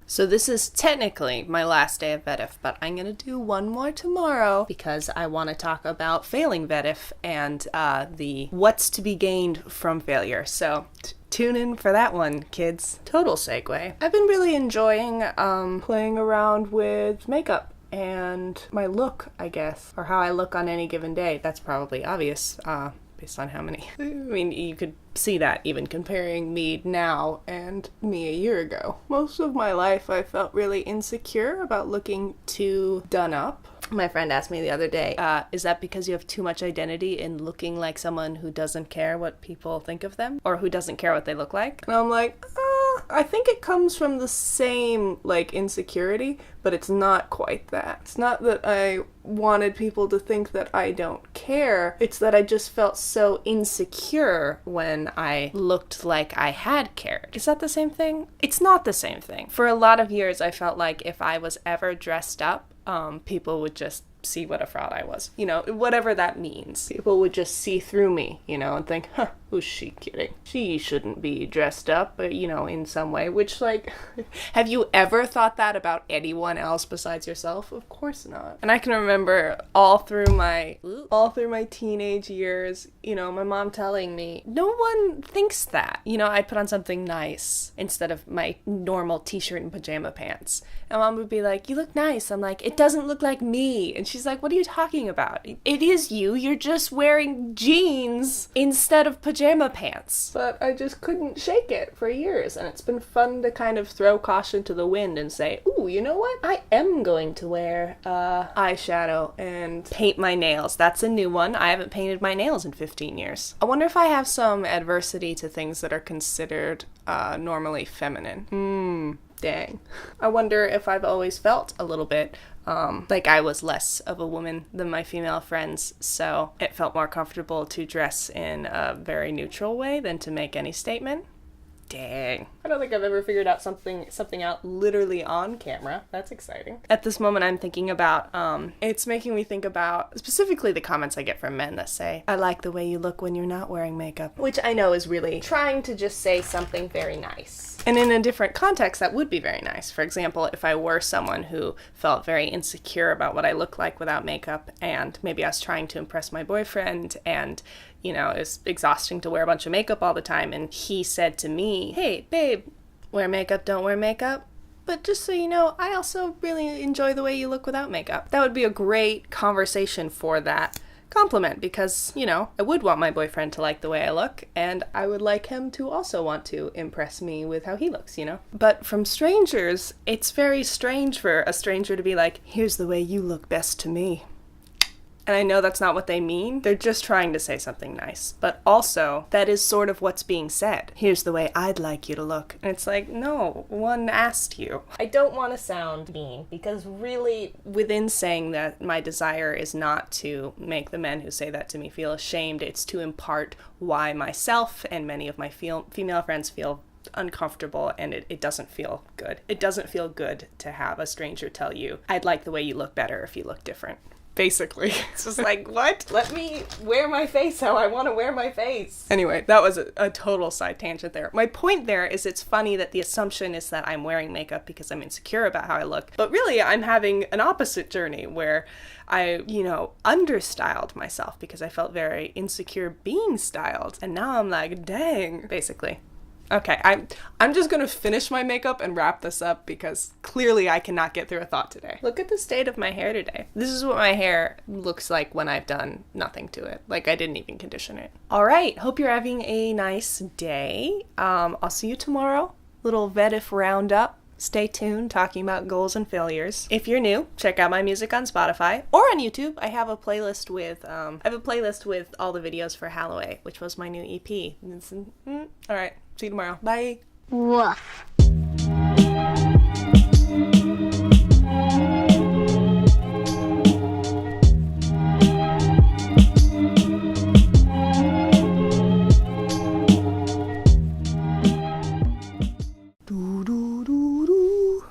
So this is technically my last day of VEDIF, but I'm going to do one more tomorrow because I want to talk about failing VEDIF and the what's to be gained from failure. So tune in for that one, kids. Total segue. I've been really enjoying playing around with makeup and my look, I guess, or how I look on any given day. That's probably obvious. Based on how many. I mean, you could see that even comparing me now and me a year ago. Most of my life I felt really insecure about looking too done up. My friend asked me the other day, is that because you have too much identity in looking like someone who doesn't care what people think of them? Or who doesn't care what they look like? And I'm like, I think it comes from the same, insecurity, but it's not quite that. It's not that I wanted people to think that I don't care. It's that I just felt so insecure when I looked like I had cared. Is that the same thing? It's not the same thing. For a lot of years, I felt like if I was ever dressed up, people would just see what a fraud I was. Whatever that means. People would just see through me, and think, who's she kidding? She shouldn't be dressed up, in some way, which, have you ever thought that about anyone else besides yourself? Of course not. And I can remember all through my teenage years, my mom telling me, no one thinks that. I'd put on something nice instead of my normal t-shirt and pajama pants. And mom would be like, you look nice. I'm like, it doesn't look like me. And she's like, what are you talking about? It is you. You're just wearing jeans instead of pajama pants. But I just couldn't shake it for years. And it's been fun to kind of throw caution to the wind and say, ooh, you know what? I am going to wear eyeshadow and paint my nails. That's a new one. I haven't painted my nails in 15 years. I wonder if I have some adversity to things that are considered normally feminine. Dang. I wonder if I've always felt a little bit like I was less of a woman than my female friends, so it felt more comfortable to dress in a very neutral way than to make any statement. Dang. I don't think I've ever figured out something out literally on camera. That's exciting. At this moment, I'm thinking about, it's making me think about specifically the comments I get from men that say, I like the way you look when you're not wearing makeup. Which I know is really trying to just say something very nice. And in a different context, that would be very nice. For example, if I were someone who felt very insecure about what I look like without makeup, and maybe I was trying to impress my boyfriend, and it's exhausting to wear a bunch of makeup all the time, and he said to me, hey, babe, wear makeup, don't wear makeup, but just so you know, I also really enjoy the way you look without makeup. That would be a great conversation for that compliment, because, I would want my boyfriend to like the way I look, and I would like him to also want to impress me with how he looks, But from strangers, it's very strange for a stranger to be like, here's the way you look best to me. And I know that's not what they mean. They're just trying to say something nice. But also, that is sort of what's being said. Here's the way I'd like you to look. And it's like, no, one asked you. I don't want to sound mean, because really, within saying that, my desire is not to make the men who say that to me feel ashamed. It's to impart why myself and many of my female friends feel uncomfortable, and it doesn't feel good. It doesn't feel good to have a stranger tell you, I'd like the way you look better if you look different. Basically. It's just like, what? Let me wear my face how I want to wear my face. Anyway, that was a total side tangent there. My point there is it's funny that the assumption is that I'm wearing makeup because I'm insecure about how I look. But really, I'm having an opposite journey where I, understyled myself because I felt very insecure being styled. And now I'm like, dang, basically. Okay, I'm just gonna finish my makeup and wrap this up because clearly I cannot get through a thought today. Look at the state of my hair today. This is what my hair looks like when I've done nothing to it. Like I didn't even condition it. All right, hope you're having a nice day. I'll see you tomorrow. Little VEDIF roundup. Stay tuned, talking about goals and failures. If you're new, check out my music on Spotify or on YouTube. I have a playlist with all the videos for Halloway, which was my new EP. All right, see you tomorrow. Bye. Woof.